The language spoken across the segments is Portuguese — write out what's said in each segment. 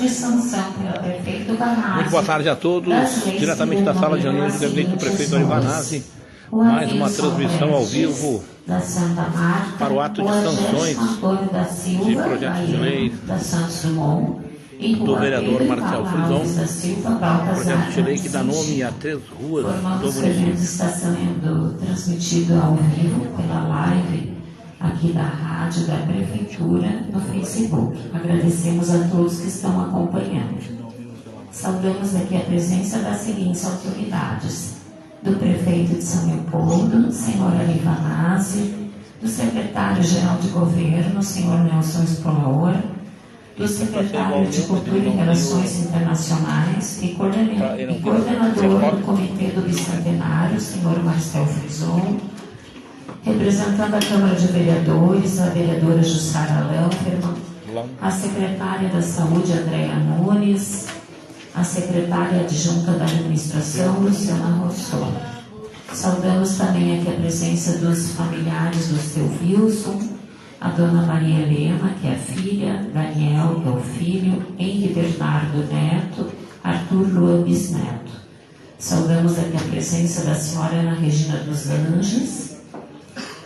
de sanção pelo prefeito Vanazzi. Muito boa tarde a todos, diretamente da sala de reuniões do gabinete do prefeito Vanazzi. Mais uma transmissão ao vivo para o ato de sanções de projetos de lei do vereador Marcel Frison, projeto de lei que dá nome a 3 ruas do município. Está sendo transmitido ao vivo pela live aqui da rádio da prefeitura no Facebook. Agradecemos a todos que estão acompanhando. Saudamos aqui a presença das seguintes autoridades: do prefeito de São Leopoldo, senhor Ari Vanazzi, do secretário-geral de governo, senhor Nelson Spolaor, do secretário de Cultura e Relações Internacionais e coordenador do Comitê do Bicentenário, senhor Marcel Frison, representando a Câmara de Vereadores, a vereadora Jussara Lanferman, a secretária da Saúde, Andréa Nunes, a secretária adjunta da Administração, Luciana Rossolo. Saudamos também aqui a presença dos familiares do seu Wilson, a dona Maria Helena, que é a filha, Daniel, que é o filho, Henri Bernardo Neto, Arthur Luan Bisneto. Saudamos aqui a presença da senhora Ana Regina dos Anjos,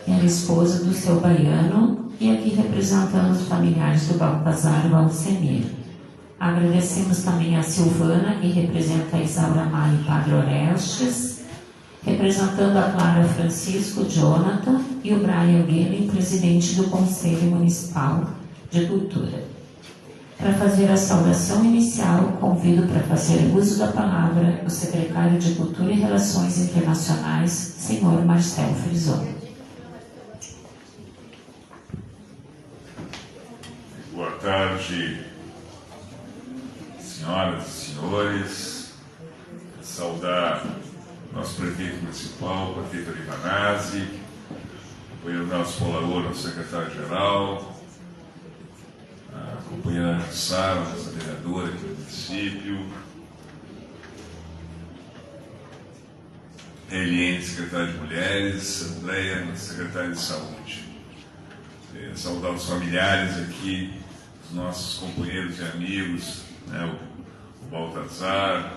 que é a esposa do seu baiano, e aqui representando os familiares do Baltazar Valsemir. Agradecemos também a Silvana, que representa a Isaura Maia e Padre Orestes, representando a Clara Francisco Jonathan e o Brian Guilherme, presidente do Conselho Municipal de Cultura. Para fazer a saudação inicial, convido para fazer uso da palavra o secretário de Cultura e Relações Internacionais, senhor Marcel Frison. Boa tarde, senhoras e senhores. Saudar nosso prefeito municipal, o prefeito Ari Vanazzi, acompanhando o nosso Spolaor, nosso secretário-geral, a companheira Sara, nossa vereadora aqui do município, Eliane, secretária de Mulheres, Andréia, nossa secretária de Saúde. Saudar os familiares aqui, os nossos companheiros e amigos, né, o Baltazar,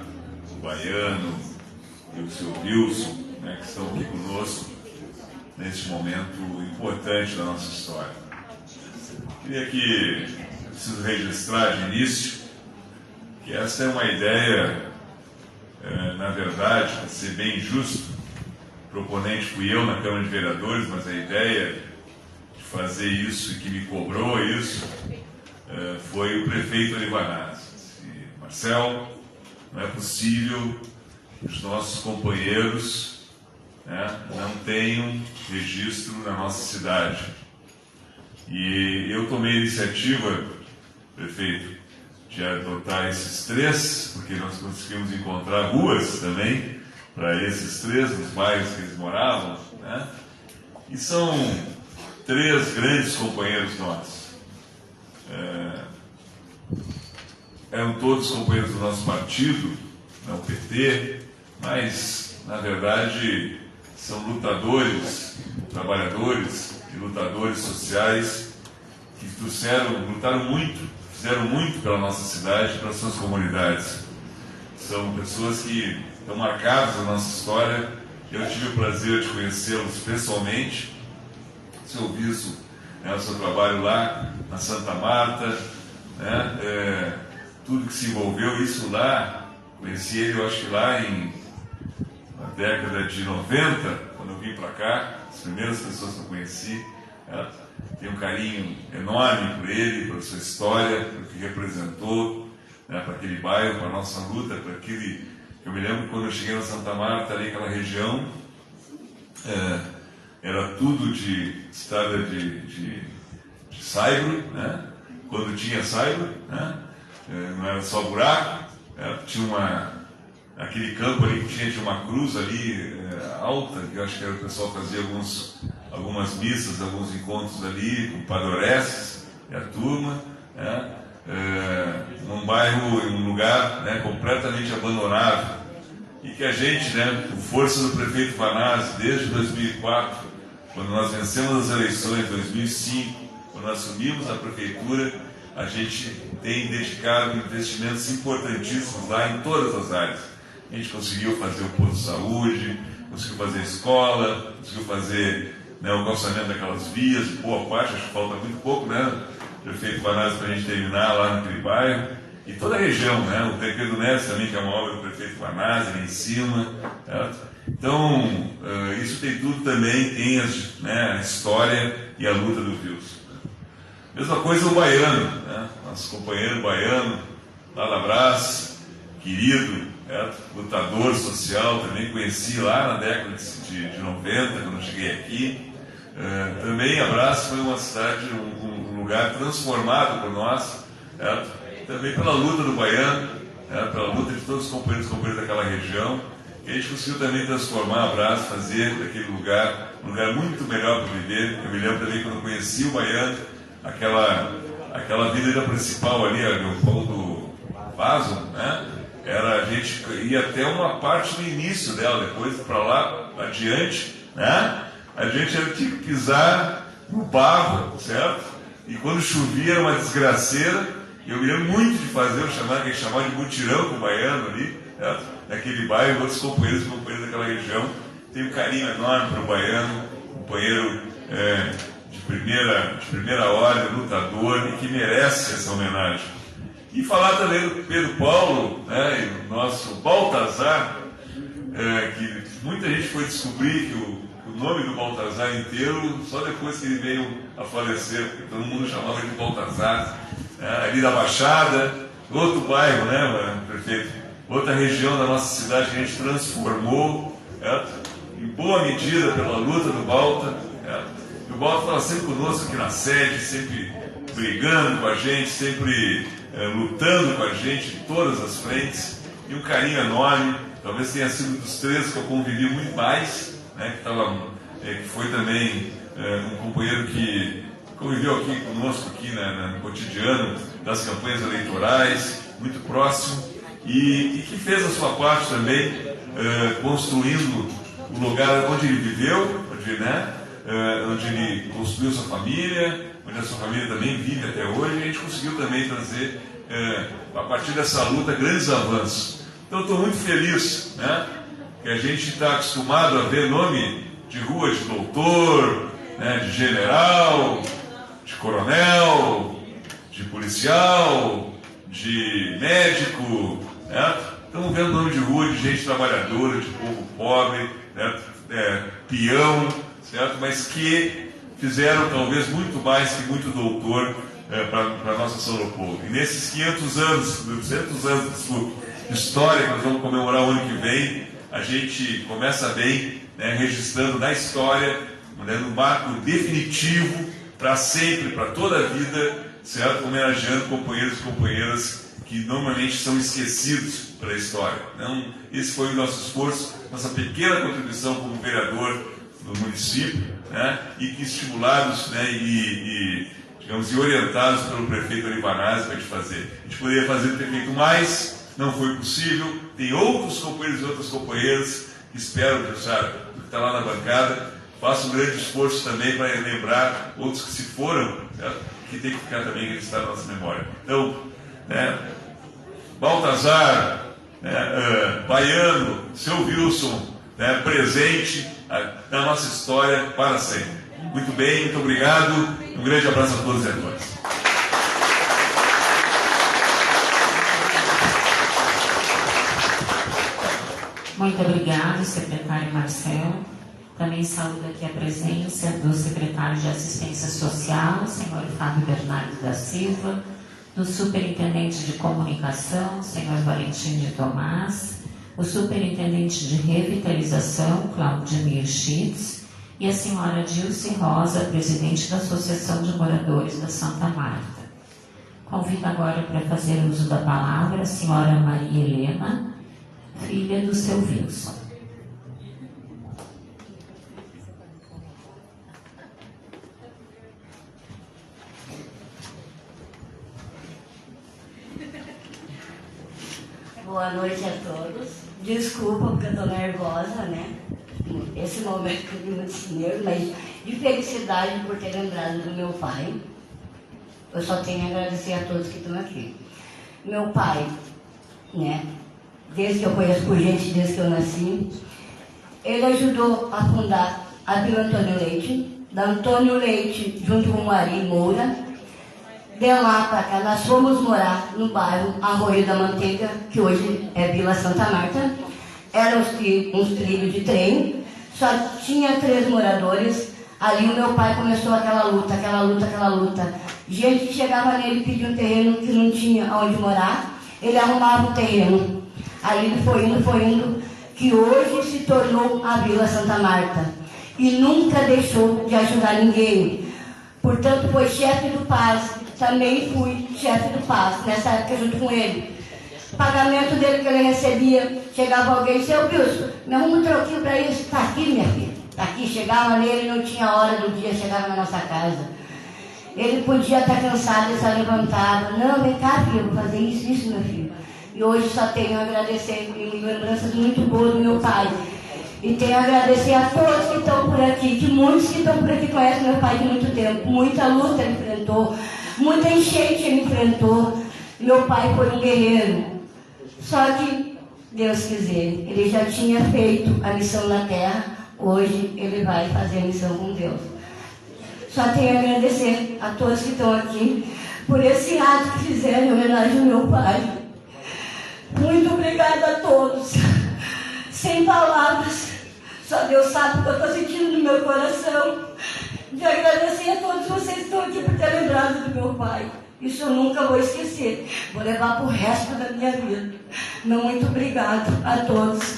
o Baiano e o seu Wilson, né, que estão aqui conosco neste momento importante da nossa história. Queria que, preciso registrar de início, que essa é uma ideia, na verdade, para ser bem justo, proponente fui eu na Câmara de Vereadores, mas a ideia de fazer isso e que me cobrou isso foi o prefeito Ari Vanazzi. Marcel, não é possível que os nossos companheiros, né, não tenham registro na nossa cidade. E eu tomei a iniciativa, prefeito, de adotar esses 3, porque nós conseguimos encontrar ruas também para esses 3, nos bairros que eles moravam, né? E são 3 grandes companheiros nossos. Eram todos companheiros do nosso partido, não o PT, mas, na verdade, são lutadores, trabalhadores e lutadores sociais que lutaram muito, fizeram muito pela nossa cidade e pelas suas comunidades. São pessoas que estão marcadas na nossa história. Eu tive o prazer de conhecê-los pessoalmente, seu Wilson, né, o seu trabalho lá na Santa Marta, né, tudo que se envolveu, isso lá, conheci ele, eu acho que lá na década de 90, quando eu vim para cá, as primeiras pessoas que eu conheci, tenho um carinho enorme por ele, pela sua história, pelo que representou, né, para aquele bairro, para a nossa luta, para aquele... Eu me lembro quando eu cheguei na Santa Marta, ali aquela região, era tudo de estrada de saibro, né? Quando tinha saibro, né? Não era só buraco, tinha aquele campo ali que tinha uma cruz ali alta, que eu acho que era o pessoal fazia algumas missas, alguns encontros ali com o Padre Orestes e a turma, né? Num bairro, em um lugar, né, completamente abandonado, e que a gente, né, por força do prefeito Vanazzi, desde 2004, quando nós vencemos as eleições, 2005, quando nós assumimos a prefeitura, a gente tem dedicado investimentos importantíssimos lá em todas as áreas. A gente conseguiu fazer o posto de saúde, conseguiu fazer a escola, conseguiu fazer, né, o calçamento daquelas vias, boa parte, acho que falta muito pouco, né, prefeito Vanazzi, para a gente terminar lá naquele bairro, e toda a região, né, o Tancredo Neves também, que é uma obra do prefeito Vanazzi, ali em cima, certo? Então, isso tem tudo também, tem a história e a luta do Wilson. Mesma coisa o baiano, né? Nosso companheiro baiano, lá da Brás, querido, lutador social, também conheci lá na década de 90, quando eu cheguei aqui. Também a Brás foi uma cidade, um lugar transformado por nós, também pela luta do baiano, pela luta de todos os companheiros e companheiras daquela região. E a gente conseguiu também transformar a Brás, fazer daquele lugar um lugar muito melhor para viver. Eu me lembro também quando eu conheci o baiano, aquela avenida principal ali, a Leopoldo Vaso, né? A gente ia até uma parte do início dela, depois para lá, adiante, né? A gente tinha que pisar no barro, certo? E quando chovia era uma desgraceira. E eu me lembro muito de fazer que a gente chamava de mutirão com o baiano ali, certo? Naquele bairro, outros companheiros e companheiras daquela região. Tenho um carinho enorme para o baiano, companheiro de primeira ordem, lutador, e que merece essa homenagem. E falar também do Pedro Paulo, né, e do nosso Baltazar, que muita gente foi descobrir que o nome do Baltazar inteiro só depois que ele veio a falecer, porque todo mundo chamava de Baltazar, ali da Baixada, outro bairro, né, prefeito? Outra região da nossa cidade que a gente transformou, em boa medida pela luta do Balta. E o Balta estava sempre conosco aqui na sede, sempre brigando com a gente, sempre lutando com a gente em todas as frentes. E um carinho enorme, talvez tenha sido dos três que eu convivi muito mais, né, que foi também um companheiro que conviveu aqui conosco aqui, né, no cotidiano das campanhas eleitorais, muito próximo. E que fez a sua parte também, construindo o lugar onde ele viveu, onde ele construiu sua família, onde a sua família também vive até hoje, e a gente conseguiu também trazer, a partir dessa luta, grandes avanços. Então, estou muito feliz, né, que a gente está acostumado a ver nome de rua de doutor, né, de general, de coronel, de policial, de médico, estamos vendo nome de rua de gente trabalhadora, de povo pobre, peão, certo? Mas que fizeram talvez muito mais que muito doutor para a nossa São Leopoldo. E nesses 200 anos de história que nós vamos comemorar o ano que vem, a gente começa bem, né, registrando na história, né, no marco definitivo, para sempre, para toda a vida, certo? Homenageando companheiros e companheiras que normalmente são esquecidos pela história. Então, esse foi o nosso esforço, nossa pequena contribuição como vereador do município, né? E que estimulados, né, e orientados pelo prefeito Olivanazzi para a gente fazer. A gente poderia ter feito mais, não foi possível. Tem outros companheiros e outras companheiras que espero, que está lá na bancada, faça um grande esforço também para lembrar outros que se foram, né, que tem que ficar também registrado na nossa memória. Então, Baltazar, baiano, seu Wilson, presente na nossa história para sempre. Muito bem, muito obrigado. Um grande abraço a todos e a todas. Muito obrigado, secretário Marcelo. Também saúdo aqui a presença do secretário de Assistência Social, senhor Fábio Bernardo da Silva, do superintendente de Comunicação, senhor Valentim de Tomás, o superintendente de Revitalização, Claudemir Schitz, e a senhora Dilce Rosa, presidente da Associação de Moradores da Santa Marta. Convido agora para fazer uso da palavra a senhora Maria Helena, filha do seu Wilson. Boa noite a todos. Desculpa porque eu estou nervosa, né? Esse momento que eu tenho muito nervo, mas de felicidade por ter lembrado do meu pai. eu só tenho a agradecer a todos que estão aqui. Meu pai, né, desde que eu conheço por gente, desde que eu nasci, ele ajudou a fundar a Vila Antônio Leite, da Antônio Leite, junto com o Ari Moura. De lá para cá, nós fomos morar no bairro Arroio da Manteiga, que hoje é Vila Santa Marta. Eram uns trilhos de trem, só tinha 3 moradores. Ali o meu pai começou aquela luta. Gente que chegava nele e pedia um terreno que não tinha onde morar, ele arrumava um terreno. Aí ele foi indo, que hoje se tornou a Vila Santa Marta. E nunca deixou de ajudar ninguém. Portanto, foi chefe do PAS. Também fui chefe do PAS, nessa época junto com ele. O pagamento dele que ele recebia, chegava alguém, seu Wilson, me arruma um troquinho para isso. Está aqui, minha filha. Está aqui, chegava nele, não tinha hora do dia, chegava na nossa casa. Ele podia estar cansado, ele só levantava. Não, vem cá, filho, eu vou fazer isso, meu filho. E hoje só tenho a agradecer, e lembranças muito boas do meu pai. E tenho a agradecer a todos que estão por aqui, que muitos que estão por aqui conhecem meu pai de muito tempo. Muita luta ele enfrentou, muita enchente ele enfrentou. Meu pai foi um guerreiro. Só que, Deus quiser, ele já tinha feito a missão na terra, hoje ele vai fazer a missão com Deus. Só tenho a agradecer a todos que estão aqui por esse ato que fizeram em homenagem ao meu pai. Muito obrigada a todos. Sem palavras, só Deus sabe o que eu estou sentindo no meu coração. De agradecer a todos vocês que estão aqui por ter lembrado do meu pai. Isso eu nunca vou esquecer. Vou levar para o resto da minha vida. Meu muito obrigado a todos.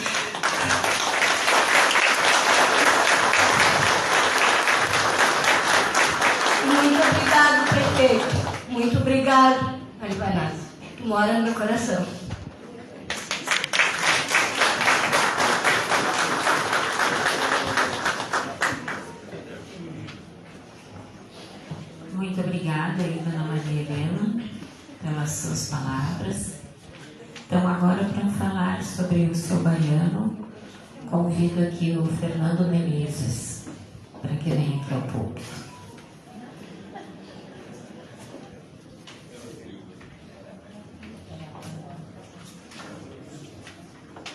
Muito obrigado, prefeito. Muito obrigado, Ari Vanazzi, que mora no meu coração. Muito obrigada, dona Maria Helena, pelas suas palavras. Então, agora, para falar sobre o seu baiano, convido aqui o Fernando Menezes, para que venha aqui ao público.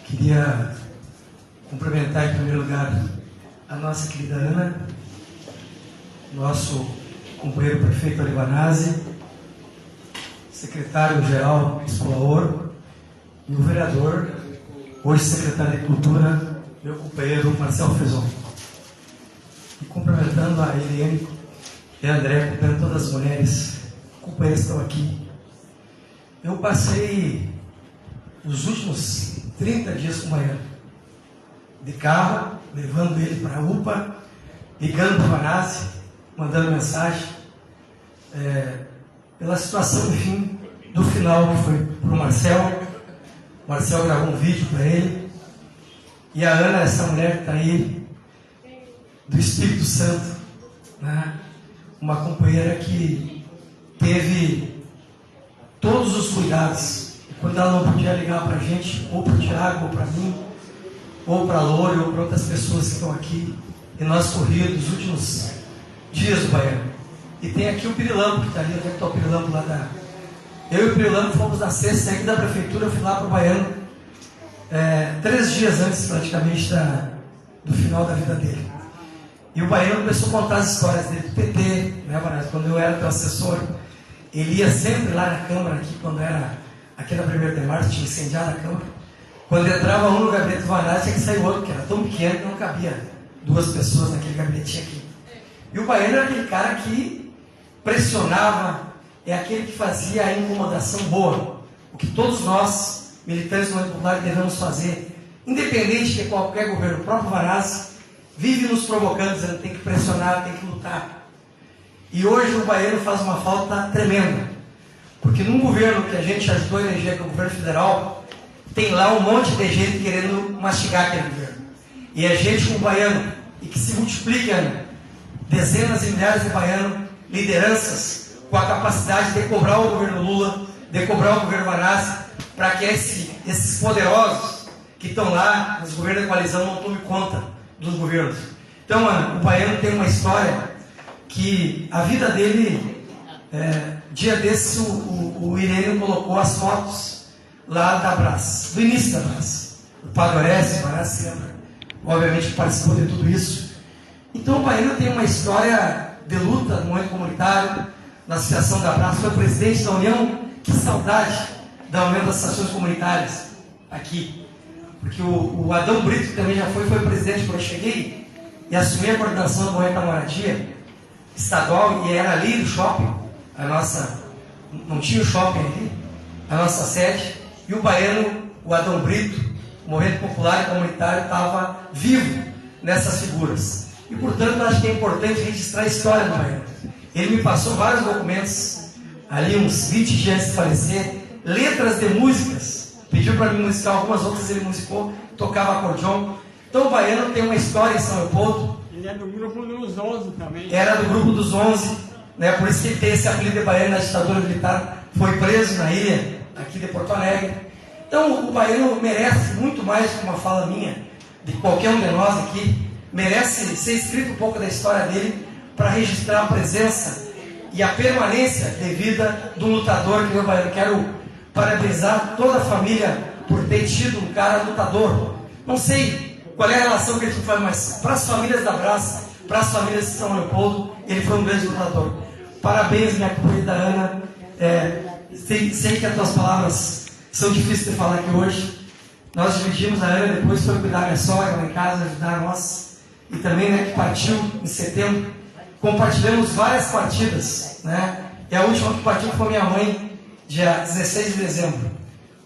Queria cumprimentar, em primeiro lugar, a nossa querida Ana, nosso companheiro prefeito Ari Vanazzi, secretário-geral Espolaor e o vereador, hoje secretário de Cultura, meu companheiro Marcelo Fezon. E cumprimentando a Eliane e a André, cumprimentando todas as mulheres companheiras que estão aqui. Eu passei os últimos 30 dias com o baiano, de carro, levando ele para a UPA, ligando para o Vanazzi, mandando mensagem, pela situação, enfim, do final que foi para o Marcel. O Marcel gravou um vídeo para ele. E a Ana, essa mulher que está aí, do Espírito Santo, né? Uma companheira que teve todos os cuidados. E quando ela não podia ligar para a gente, ou para o Tiago, ou para mim, ou para a Lore, ou para outras pessoas que estão aqui, e nós corríamos os últimos dias do baiano. E tem aqui o Pirilampo, que está ali, onde é que está o Pirilampo lá da... Eu e o Pirilampo fomos na sexta aqui da prefeitura, eu fui lá para o baiano, 3 dias antes praticamente do final da vida dele. E o baiano começou a contar as histórias dele do PT, né, Vanazzi? Quando eu era teu assessor, ele ia sempre lá na Câmara, aqui, quando era aqui na 1º de março, tinha incendiado a Câmara. Quando entrava um no gabinete do Vanazzi, tinha que sair outro, porque era tão pequeno que não cabia 2 pessoas naquele gabinetinho aqui. E o baiano era aquele cara que pressionava, é aquele que fazia a incomodação boa, o que todos nós, militantes do movimento popular, devemos fazer, independente de qualquer governo. O próprio Vanazzi vive nos provocando, dizendo que tem que pressionar, tem que lutar. E hoje o baiano faz uma falta tremenda, porque num governo que a gente ajudou a eleger, que é o governo federal, tem lá um monte de gente querendo mastigar aquele governo. E a gente com o baiano, e que se multiplique, dezenas e milhares de baianos, lideranças, com a capacidade de cobrar o governo Lula, de cobrar o governo Vanazzi, para que esses poderosos que estão lá nos governos da coalizão não tomem conta dos governos. Então, o baiano tem uma história que a vida dele Dia desse o Irene colocou as fotos lá da Brás, do início da Brás. O Padre Orestes, parece, lembra? Obviamente participou de tudo isso. Então o Baiano tem uma história de luta no movimento comunitário, na Associação da Brás, foi presidente da União. Que saudade da União das Associações Comunitárias aqui. Porque o Adão Brito, que também já foi presidente quando eu cheguei, e assumi a coordenação do movimento da moradia estadual, e era ali no shopping, não tinha o shopping ali, a nossa sede, e o Baiano, o Adão Brito, o movimento popular e comunitário estava vivo nessas figuras. E, portanto, acho que é importante registrar a história do Baiano. Ele me passou vários documentos, ali uns 20 dias antes de falecer, letras de músicas, pediu para mim musicar algumas outras, ele musicou, tocava acordeon. Então o Baiano tem uma história em São Leopoldo. Ele é do grupo dos 11 também. Era do grupo dos 11, né? Por isso que ele tem esse apelido de Baiano na ditadura militar, foi preso na ilha, aqui de Porto Alegre. Então o Baiano merece muito mais que uma fala minha, de qualquer um de nós aqui, merece ser escrito um pouco da história dele, para registrar a presença e a permanência de vida do lutador que é o Baiano. Quero parabenizar toda a família por ter tido um cara lutador. Não sei qual é a relação que ele faz, mas para as famílias da Brás, para as famílias de São Leopoldo, ele foi um grande lutador. Parabéns, minha querida Ana. Sei que as tuas palavras são difíceis de falar aqui hoje. Nós dividimos, a Ana depois foi cuidar da minha sogra lá em casa, ajudar nós. E também, né, que partiu em setembro. Compartilhamos várias partidas, né? E a última que partiu foi minha mãe, dia 16 de dezembro.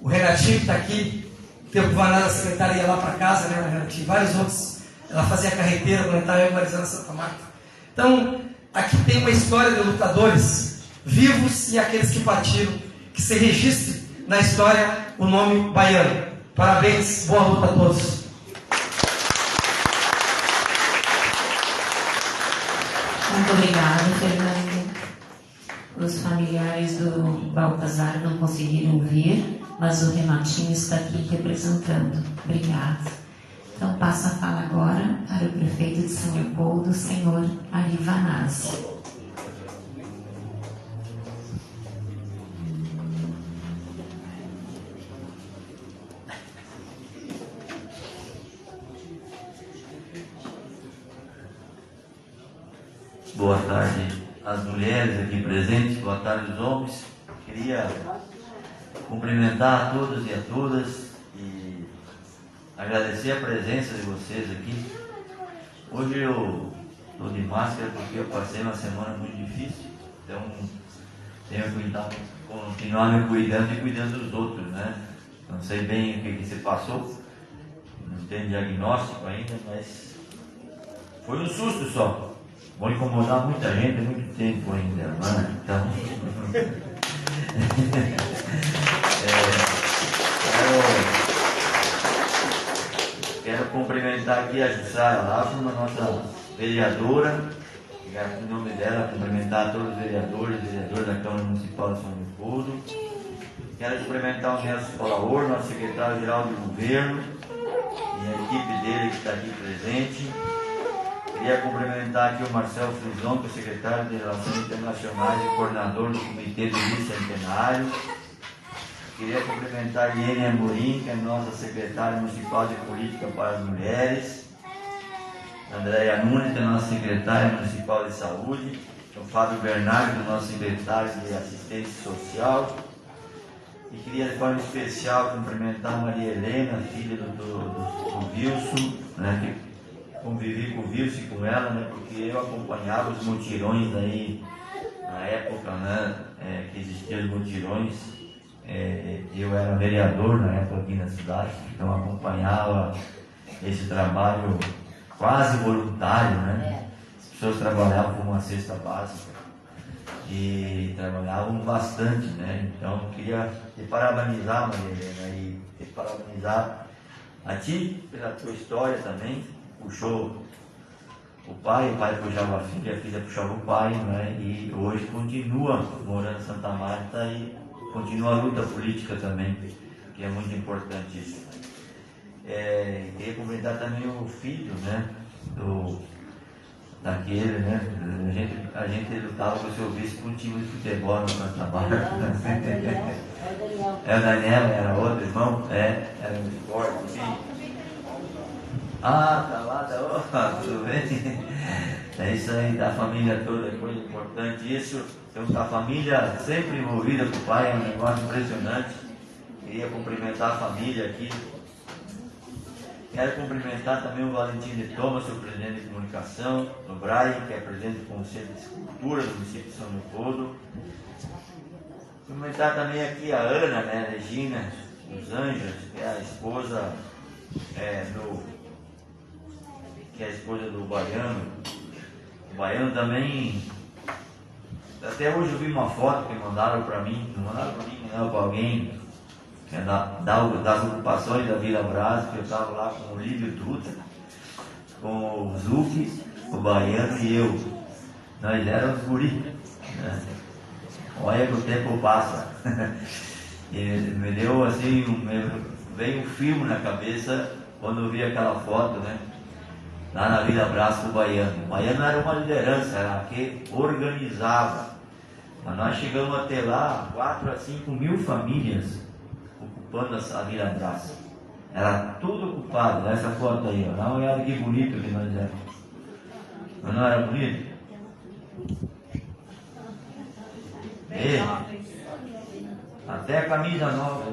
O Renatinho, que está aqui, teve o Vanada secretária, ia lá para casa, né, Renatinho? Vários outros. Ela fazia carreteira quando estava regularizando Santa Marta. Então, aqui tem uma história de lutadores vivos e aqueles que partiram, que se registre na história o nome Baiano. Parabéns, boa luta a todos. Muito obrigada, Fernando. Os familiares do Baltazar não conseguiram vir, mas o Renatinho está aqui representando. Obrigada. Então, passo a fala agora para o prefeito de São Leopoldo, senhor Ari Vanazzi. Boa tarde às mulheres aqui presentes, boa tarde aos homens. Queria cumprimentar a todos e a todas e agradecer a presença de vocês aqui. Hoje eu estou de máscara porque eu passei uma semana muito difícil, então tenho que continuar me cuidando e cuidando dos outros, né? Não sei bem o que se passou, não tenho diagnóstico ainda, mas foi um susto só. Vou incomodar muita gente há muito tempo ainda, né? Então, quero cumprimentar aqui a Jussara Lázaro, a nossa vereadora, em nome dela, cumprimentar todos os vereadores da Câmara Municipal de São Leopoldo. Quero cumprimentar o Nelson Polaor, nosso secretário-geral de governo, e a equipe dele que está aqui presente. Queria cumprimentar aqui o Marcelo Frisão, que é secretário de Relações Internacionais e coordenador do Comitê do Bicentenário. Queria cumprimentar a Iene Amorim, que é nossa secretária municipal de Política para as Mulheres. A Andréia Nunes, que é nossa secretária municipal de Saúde. O Fábio Bernardo, nosso secretário de Assistência Social. E queria, de forma especial, cumprimentar a Maria Helena, filha do Wilson, né, que convivi com o Wilson e com ela, né, porque eu acompanhava os mutirões aí, na época, né, que existiam os mutirões. Eu era vereador na época aqui na cidade, então acompanhava esse trabalho quase voluntário, né? As pessoas trabalhavam com uma cesta básica e trabalhavam bastante, né? Então queria te parabenizar, Maria Helena, e te parabenizar a ti pela tua história também. Puxou o pai puxava a filha puxava o pai, né? E hoje continua morando em Santa Marta e continua a luta política também, que é muito importante isso. Queria cumprimentar também o filho, né, daquele, né? A gente lutava com o seu vice com um time de futebol no Santa Marta. É o Daniel, era outro irmão? Era um esporte, sim. Ah, tá lá, tudo bem? É isso aí, da família toda, é coisa importante. Isso, temos a família sempre envolvida com o pai, é um negócio impressionante. Queria cumprimentar a família aqui. Quero cumprimentar também o Valentim de Thomas, o presidente de comunicação, o Brian, que é presidente do Conselho de Escultura do município de São Leopoldo. Cumprimentar também aqui a Ana, né, Regina dos Anjos, que é a esposa do Baiano. O Baiano também, até hoje eu vi uma foto que mandaram para mim, não mandaram para alguém, que é das ocupações da Vila Brás, que eu estava lá com o Lívio Dutra, com o Zuc, o Baiano e eu. Nós éramos guri, né? Olha que o tempo passa. E me deu assim, veio um filme na cabeça quando eu vi aquela foto, né? Lá na Vila Brás com o Baiano. O Baiano era uma liderança, era que organizava. Mas nós chegamos a ter lá 4 a 5 mil famílias ocupando a Vila Brás. Era tudo ocupado. Essa foto aí, ó. Dá uma olhada que bonito que nós éramos. Mas não era bonito? E, até a camisa nova.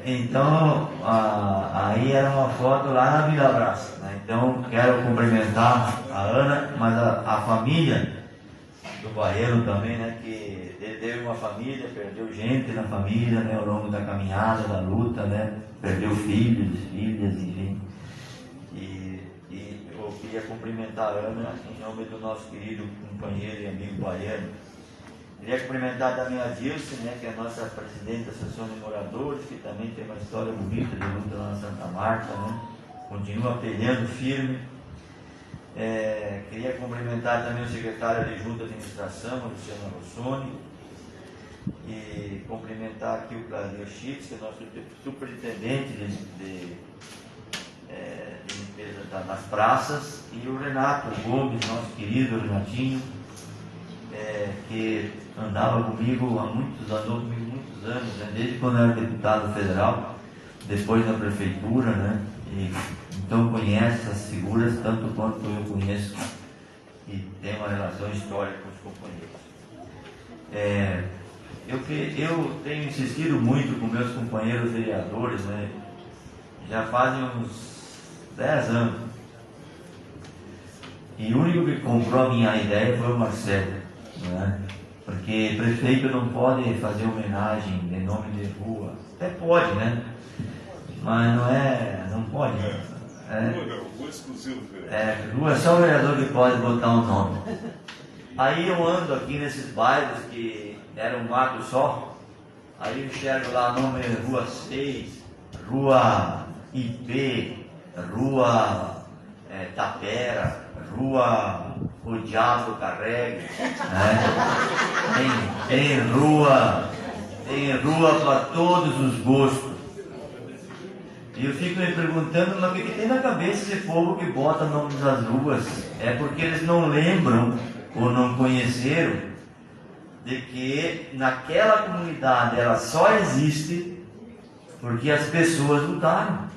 Então, aí era uma foto lá na Vila Brás, né? Então, quero cumprimentar a Ana, mas a família do Baiano também, né? Que ele teve uma família, perdeu gente na família, né? Ao longo da caminhada, da luta, né? Perdeu filhos, filhas, enfim. E eu queria cumprimentar a Ana em nome do nosso querido companheiro e amigo Baiano. Queria cumprimentar também a Dilce, né, que é a nossa presidente da Associação de Moradores, que também tem uma história bonita de luta lá na Santa Marta, né? Continua peleando firme. Queria cumprimentar também o secretário de Junta de Administração, Luciano Rossoni, e cumprimentar aqui o Claudio Chitz, que é nosso superintendente de limpeza das praças, e o Renato Gomes, nosso querido Renatinho, que andava comigo há muitos anos, né? Desde quando eu era deputado federal, depois na prefeitura, né? E, então conhece essas figuras tanto quanto eu conheço e tem uma relação histórica com os companheiros. Eu tenho insistido muito com meus companheiros vereadores, né? Já fazem uns 10 anos. E o único que comprou a minha ideia foi o Marcelo, né? Porque prefeito não pode fazer homenagem de nome de rua. Até pode, né? Mas não pode. Rua exclusiva. Rua é só o vereador que pode botar um nome. Aí eu ando aqui nesses bairros que eram um mato só. Aí eu enxergo lá o nome Rua 6, Rua IP, Rua Tapera, Rua O Diabo Carregue, né? Tem rua para todos os gostos. E eu fico me perguntando, mas o que tem na cabeça esse povo que bota nomes das ruas? É porque eles não lembram ou não conheceram de que naquela comunidade ela só existe porque as pessoas lutaram.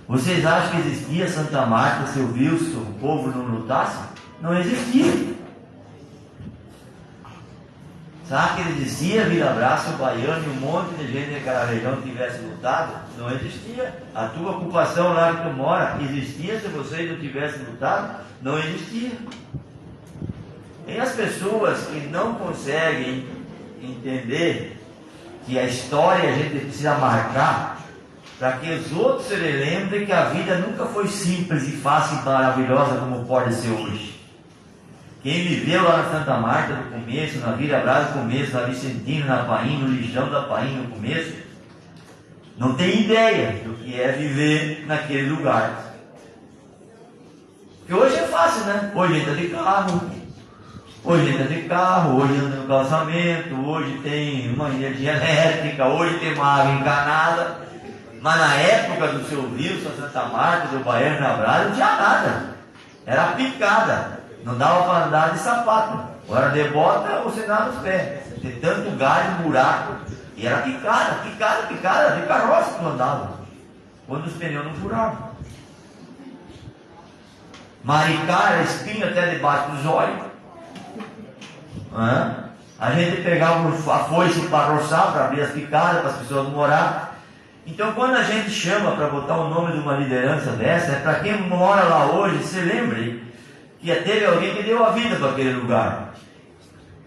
Vocês acham que existia Santa Marta se o Wilson, o povo não lutasse? Não existia. Sabe que existia Vila Brás, o Baiano e um monte de gente naquela região que tivesse lutado? Não existia. A tua ocupação lá que tu mora existia se vocês não tivessem lutado? Não existia. E as pessoas que não conseguem entender que a história a gente precisa marcar para que os outros se lembrem que a vida nunca foi simples e fácil e maravilhosa como pode ser hoje. Quem viveu lá na Santa Marta no começo, na Vila Brás no começo, na Vicentina, na Paim, no Lixão da Paim no começo, não tem ideia do que é viver naquele lugar. Porque hoje é fácil, né? Hoje entra de carro, hoje anda no calçamento, hoje tem uma energia elétrica, hoje tem uma água encanada. Mas na época do seu Wilson, Santa Marta, do Baiano na Brasa, não tinha nada. Era picada. Não dava para andar de sapato. Ou era de bota ou sem nada nos pés. De tanto galho, buraco. E era picada, de carroça que não andava. Quando os pneus não furavam. Maricá era espinho até debaixo dos olhos. A gente pegava a foice para roçar, para abrir as picadas, para as pessoas não morar. Então, quando a gente chama para botar o nome de uma liderança dessa, é para quem mora lá hoje, se lembre que teve alguém que deu a vida para aquele lugar.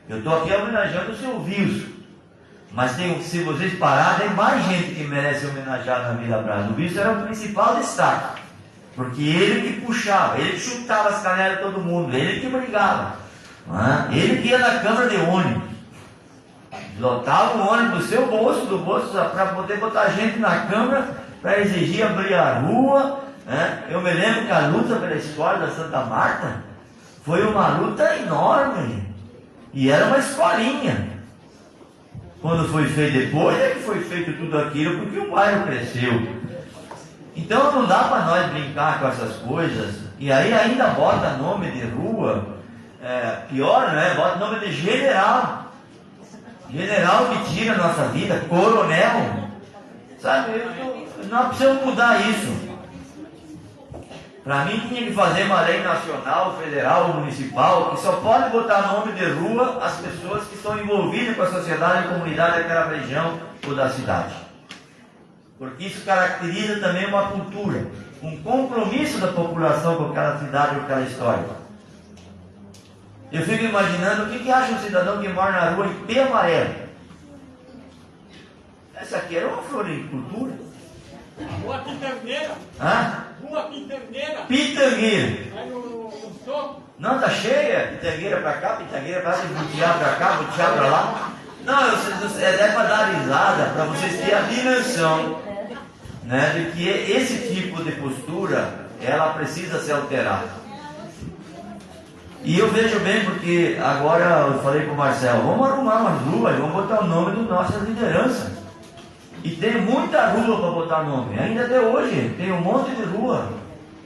Eu estou aqui homenageando o seu Wilson, mas se vocês pararem, tem mais gente que merece homenagear na Vila Brasa. O Wilson era o principal destaque, porque ele que puxava, ele que chutava as canelas de todo mundo, ele que brigava, ele que ia na câmara de ônibus. Lotava o ônibus do seu bolso, para poder botar gente na Câmara, para exigir abrir a rua. Eu me lembro que a luta pela escola da Santa Marta foi uma luta enorme. E era uma escolinha. Quando foi feito depois, é que foi feito tudo aquilo, porque o bairro cresceu. Então não dá para nós brincar com essas coisas. E aí ainda bota nome de rua, pior, né? Bota nome de general. General que tira a nossa vida, coronel, sabe? Nós precisamos mudar isso. Para mim tinha que fazer uma lei nacional, federal, municipal, que só pode botar nome de rua as pessoas que estão envolvidas com a sociedade e comunidade daquela região ou da cidade. Porque isso caracteriza também uma cultura, um compromisso da população com aquela cidade ou aquela história. Eu fico imaginando o que acha um cidadão que mora na rua em P amarelo. Essa aqui era uma floricultura. Rua Pitangueira. Rua Pitangueira. Pitangueira. Aí no soco. Não, tá cheia. Pitangueira pra cá, pitangueira pra lá, butiá pra cá, butiá pra lá. Não, é para dar risada, para vocês terem a dimensão, né, de que esse tipo de postura, ela precisa ser alterada. E eu vejo bem, porque agora eu falei para o Marcelo, vamos arrumar umas ruas, vamos botar o nome das nossas lideranças. E tem muita rua para botar nome, ainda até hoje, tem um monte de rua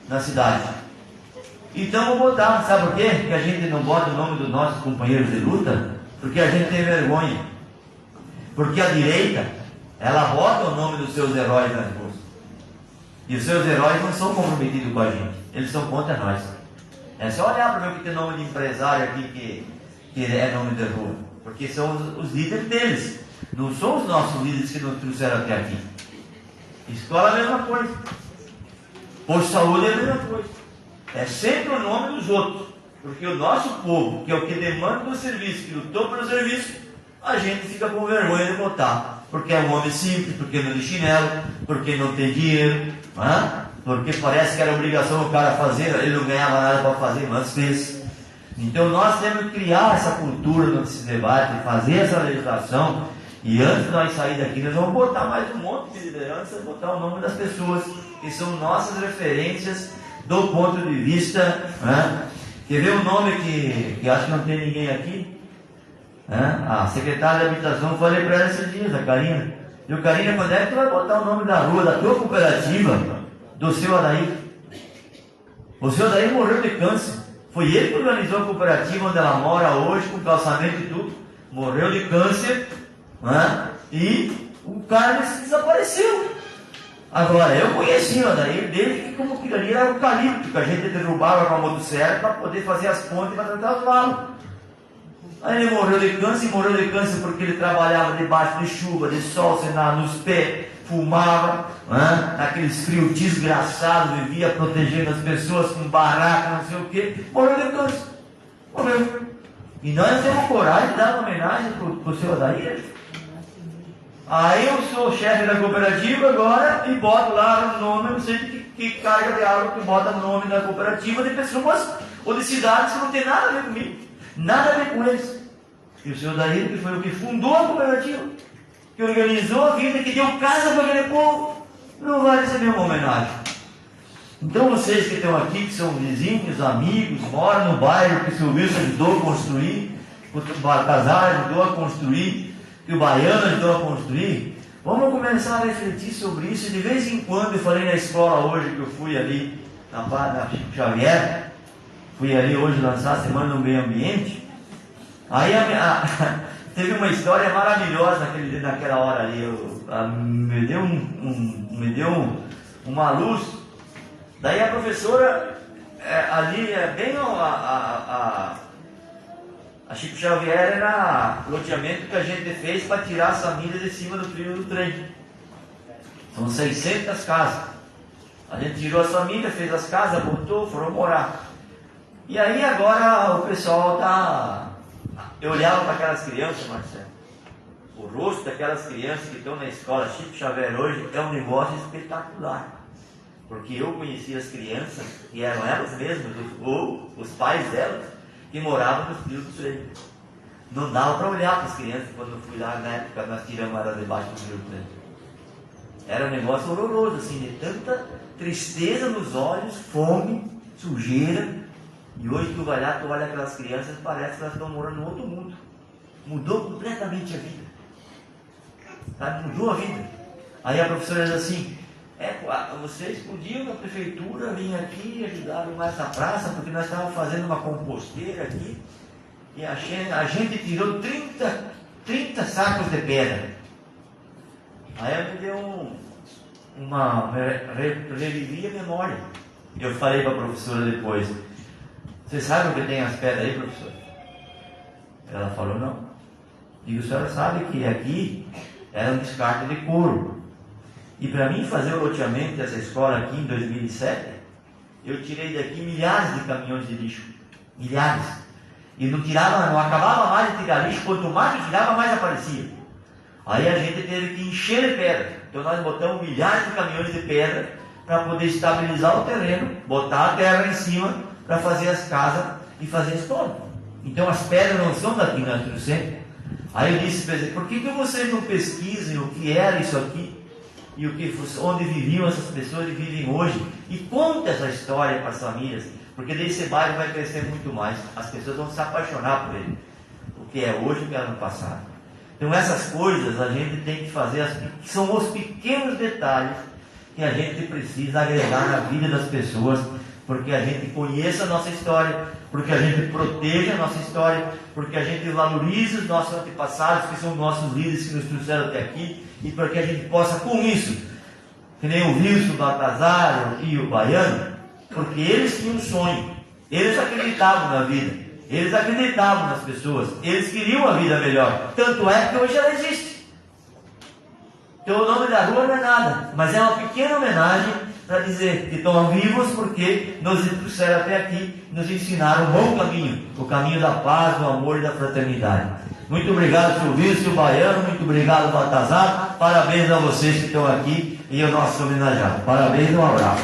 na cidade. Então vou botar, sabe por quê? Que a gente não bota o nome dos nossos companheiros de luta? Porque a gente tem vergonha. Porque a direita, ela bota o nome dos seus heróis nas ruas. E os seus heróis não são comprometidos com a gente, eles são contra nós. É só olhar para ver que tem nome de empresário aqui que é nome de rua. Porque são os líderes deles. Não são os nossos líderes que nos trouxeram até aqui. Escola é a mesma coisa. Posto de saúde é a mesma coisa. É sempre o nome dos outros. Porque o nosso povo, que é o que demanda do serviço, que lutou pelo serviço, a gente fica com vergonha de votar. Porque é um homem simples, porque não de chinelo, porque não tem dinheiro, porque parece que era obrigação o cara fazer, ele não ganhava nada para fazer, mas fez. Então nós temos que criar essa cultura nesse debate, fazer essa legislação, e antes de nós sair daqui, nós vamos botar mais um monte de liderança, botar o nome das pessoas que são nossas referências do ponto de vista. Quer ver um nome que acho que não tem ninguém aqui? A secretária de habitação, eu falei para ela esses dias, a Karina. E o Karina, quando é que tu vai botar o nome da rua, da tua cooperativa, do seu Adair? O seu Adair morreu de câncer. Foi ele que organizou a cooperativa onde ela mora hoje, com calçamento e tudo. Morreu de câncer, e o cara desapareceu. Agora, eu conheci o Adair desde que como que ali era o eucalipto, que a gente derrubava com a motosserra para poder fazer as pontes para tratar os valos. Aí ele morreu de câncer porque ele trabalhava debaixo de chuva, de sol, sentado nos pés, fumava, naqueles frios desgraçados, vivia protegendo as pessoas com barraca, não sei o que, morreu de câncer. Morreu. E nós temos coragem de dar uma homenagem para o seu Adair. Aí eu sou o chefe da cooperativa agora e boto lá o nome, não sei que carga de água que bota o nome da cooperativa de pessoas ou de cidades que não tem nada a ver comigo, nada a ver com eles. E o senhor Daí, que foi o que fundou a cooperativa, que organizou a vida, que deu casa para aquele povo, não vai receber uma homenagem. Então vocês que estão aqui, que são vizinhos, amigos, moram no bairro que o seu Wilson ajudou a construir, que o Baltazar ajudou a construir, que o Baiano ajudou a construir, Vamos começar a refletir sobre isso. De vez em quando, eu falei na escola hoje, que eu fui ali na Chico Xavier, fui ali hoje lançar a Semana do Meio Ambiente. Aí teve uma história maravilhosa naquela hora ali. Me deu uma luz. Daí a professora, ali, bem a Chico Xavier era loteamento que a gente fez para tirar as famílias de cima do trilho do trem. São 600 casas. A gente tirou as famílias, fez as casas, botou, foram morar. E aí agora o pessoal eu olhava para aquelas crianças, Marcelo. O rosto daquelas crianças que estão na escola Chico Xavier hoje é um negócio espetacular. Porque eu conheci as crianças, e eram elas mesmas, ou os pais delas, que moravam nos trilhos do trem. Não dava para olhar para as crianças quando eu fui lá na época, nós tiramos elas debaixo do trilho do trem. Era um negócio horroroso, assim, de tanta tristeza nos olhos, fome, sujeira. E hoje tu vai lá, tu olha aquelas crianças, parece que elas estão morando em outro mundo. Mudou completamente a vida. Sabe? Mudou a vida. Aí a professora diz assim, vocês podiam na prefeitura vir aqui e ajudar mais na praça, porque nós estávamos fazendo uma composteira aqui, e a gente tirou 30 sacos de pedra. Aí ela me deu revivi a memória. Eu falei para a professora depois, você sabe o que tem as pedras aí, professora? Ela falou, não. Digo, a senhora sabe que aqui era um descarte de couro. E para mim fazer o loteamento dessa escola aqui em 2007, eu tirei daqui milhares de caminhões de lixo. Milhares. E não acabava mais de tirar lixo, quanto mais eu tirava, mais aparecia. Aí a gente teve que encher de pedra. Então nós botamos milhares de caminhões de pedra para poder estabilizar o terreno, botar a terra em cima para fazer as casas e fazer a escola. Então as pedras não são daqui, não é do centro. Aí eu disse para ele, por que vocês não pesquisem o que era isso aqui e onde viviam essas pessoas e vivem hoje, e conta essa história para as famílias, porque daí esse bairro vai crescer muito mais, as pessoas vão se apaixonar por ele, o que é hoje e o que era no passado. Então essas coisas a gente tem que fazer, são os pequenos detalhes que a gente precisa agregar na vida das pessoas, porque a gente conheça a nossa história, porque a gente proteja a nossa história, porque a gente valorize os nossos antepassados, que são nossos líderes que nos trouxeram até aqui, e para que a gente possa, com isso, que nem o Wilson, o Baltazar e o Baiano, porque eles tinham um sonho, eles acreditavam na vida, eles acreditavam nas pessoas, eles queriam uma vida melhor, tanto é que hoje ela existe. Então o nome da rua não é nada, mas é uma pequena homenagem para dizer que estão vivos porque nos trouxeram até aqui, nos ensinaram um bom caminho, o caminho da paz, do amor e da fraternidade. Muito obrigado, seu Wilson, Baiano, muito obrigado, Baltazar, parabéns a vocês que estão aqui e ao nosso homenageado. Parabéns e um abraço.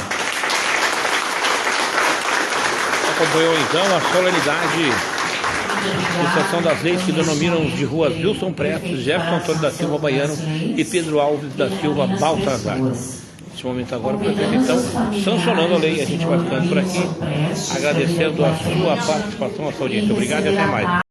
Acompanhou então a solenidade de Estação das Leis que denominam de ruas Wilson Prestes, Jefferson Antônio da Silva Baiano e Pedro Alves da Silva Baltazar. Neste momento agora, o prefeito então sancionando a lei. A gente vai ficando por aqui, agradecendo a sua participação, a sua audiência. Obrigado e até mais.